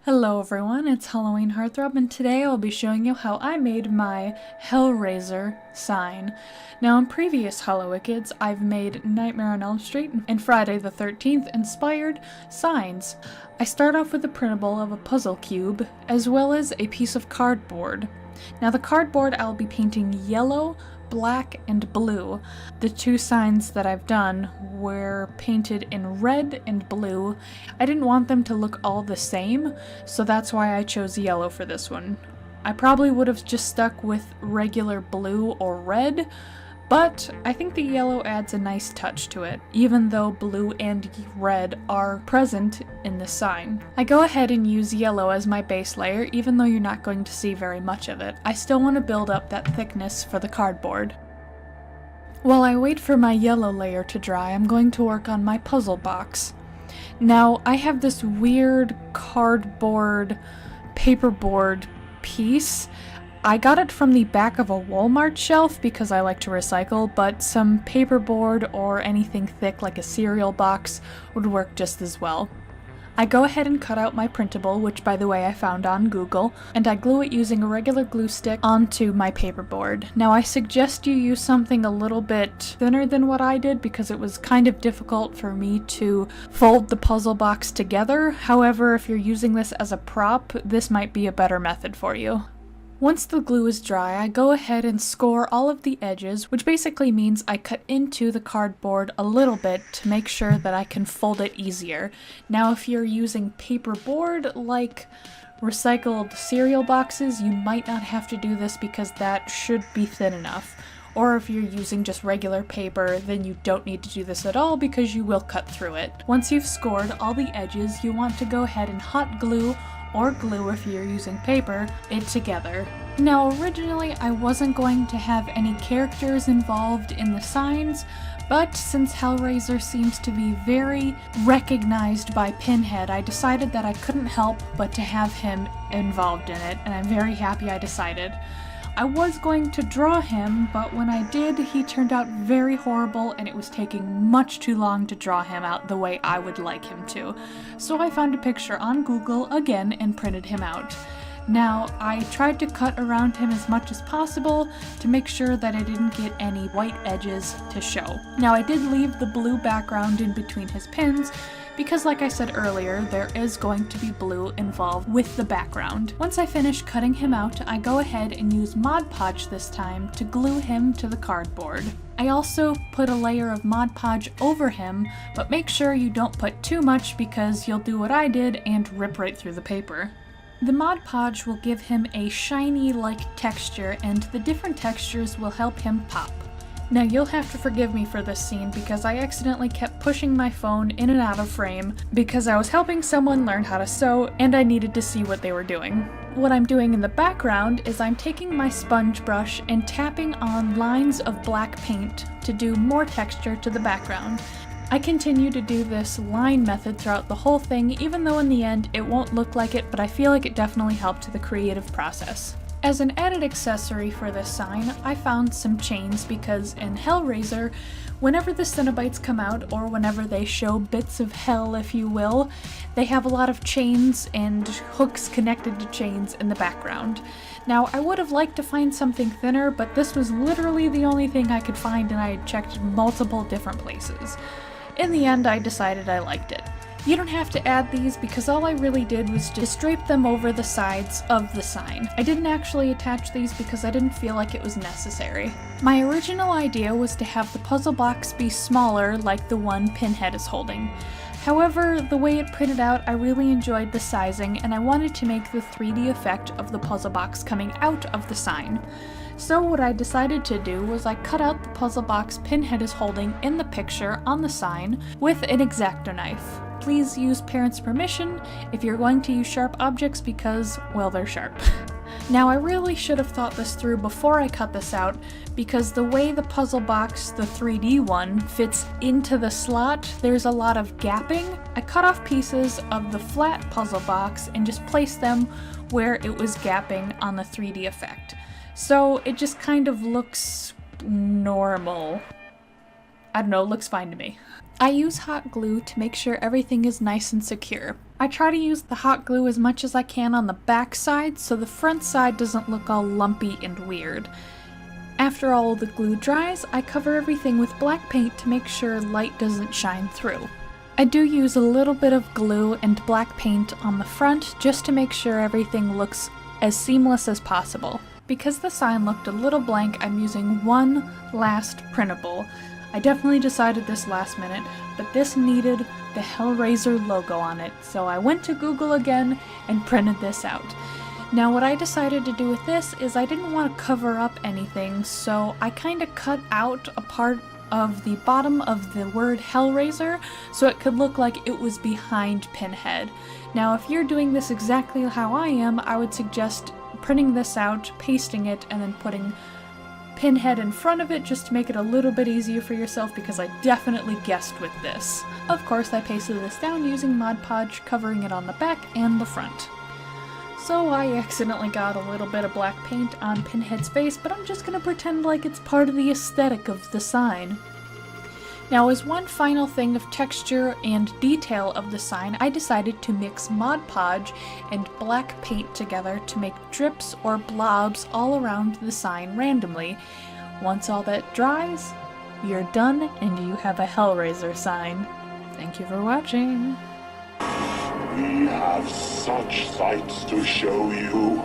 Hello everyone, it's Halloween Heartthrob, and today I'll be showing you how I made my Hellraiser sign. Now in previous Hallowickeds, I've made Nightmare on Elm Street and Friday the 13th inspired signs. I start off with a printable of a puzzle cube, as well as a piece of cardboard. Now the cardboard I'll be painting yellow, black, and blue. The two signs that I've done were painted in red and blue. I didn't want them to look all the same, so that's why I chose yellow for this one. I probably would have just stuck with regular blue or red, but I think the yellow adds a nice touch to it, even though blue and red are present in the sign. I go ahead and use yellow as my base layer, even though you're not going to see very much of it. I still want to build up that thickness for the cardboard. While I wait for my yellow layer to dry, I'm going to work on my puzzle box. Now, I have this weird cardboard, paperboard piece. I got it from the back of a Walmart shelf because I like to recycle, but some paperboard or anything thick like a cereal box would work just as well. I go ahead and cut out my printable, which by the way I found on Google, and I glue it using a regular glue stick onto my paperboard. Now I suggest you use something a little bit thinner than what I did because it was kind of difficult for me to fold the puzzle box together. However, if you're using this as a prop, this might be a better method for you. Once the glue is dry, I go ahead and score all of the edges, which basically means I cut into the cardboard a little bit to make sure that I can fold it easier. Now, if you're using paperboard like recycled cereal boxes, you might not have to do this because that should be thin enough. Or if you're using just regular paper, then you don't need to do this at all because you will cut through it. Once you've scored all the edges, you want to go ahead and hot glue or glue if you're using paper, it together. Now originally I wasn't going to have any characters involved in the signs, but since Hellraiser seems to be very recognized by Pinhead, I decided that I couldn't help but to have him involved in it, and I'm very happy I decided. I was going to draw him, but when I did, he turned out very horrible and it was taking much too long to draw him out the way I would like him to. So I found a picture on Google again and printed him out. Now, I tried to cut around him as much as possible to make sure that I didn't get any white edges to show. Now, I did leave the blue background in between his pins, because like I said earlier, there is going to be blue involved with the background. Once I finish cutting him out, I go ahead and use Mod Podge this time to glue him to the cardboard. I also put a layer of Mod Podge over him, but make sure you don't put too much because you'll do what I did and rip right through the paper. The Mod Podge will give him a shiny-like texture, and the different textures will help him pop. Now you'll have to forgive me for this scene because I accidentally kept pushing my phone in and out of frame because I was helping someone learn how to sew and I needed to see what they were doing. What I'm doing in the background is I'm taking my sponge brush and tapping on lines of black paint to do more texture to the background. I continue to do this line method throughout the whole thing, even though in the end it won't look like it, but I feel like it definitely helped the creative process. As an added accessory for this sign, I found some chains because in Hellraiser, whenever the Cenobites come out, or whenever they show bits of hell if you will, they have a lot of chains and hooks connected to chains in the background. Now, I would have liked to find something thinner, but this was literally the only thing I could find and I checked multiple different places. In the end, I decided I liked it. You don't have to add these because all I really did was just drape them over the sides of the sign. I didn't actually attach these because I didn't feel like it was necessary. My original idea was to have the puzzle box be smaller like the one Pinhead is holding. However, the way it printed out, I really enjoyed the sizing and I wanted to make the 3D effect of the puzzle box coming out of the sign. So what I decided to do was I cut out the puzzle box Pinhead is holding in the picture on the sign with an X-Acto knife. Please use parents' permission if you're going to use sharp objects because, well, they're sharp. Now, I really should have thought this through before I cut this out because the way the puzzle box, the 3D one, fits into the slot, there's a lot of gapping. I cut off pieces of the flat puzzle box and just placed them where it was gapping on the 3D effect. So it just kind of looks normal. I don't know, it looks fine to me. I use hot glue to make sure everything is nice and secure. I try to use the hot glue as much as I can on the back side so the front side doesn't look all lumpy and weird. After all the glue dries, I cover everything with black paint to make sure light doesn't shine through. I do use a little bit of glue and black paint on the front just to make sure everything looks as seamless as possible. Because the sign looked a little blank, I'm using one last printable. I definitely decided this last minute, but this needed the Hellraiser logo on it, so I went to Google again and printed this out. Now what I decided to do with this is I didn't want to cover up anything, so I kind of cut out a part of the bottom of the word Hellraiser so it could look like it was behind Pinhead. Now if you're doing this exactly how I am, I would suggest printing this out, pasting it, and then putting Pinhead in front of it just to make it a little bit easier for yourself, because I definitely guessed with this. Of course, I pasted this down using Mod Podge, covering it on the back and the front. So I accidentally got a little bit of black paint on Pinhead's face, but I'm just gonna pretend like it's part of the aesthetic of the sign. Now, as one final thing of texture and detail of the sign, I decided to mix Mod Podge and black paint together to make drips or blobs all around the sign randomly. Once all that dries, you're done and you have a Hellraiser sign. Thank you for watching. We have such sights to show you.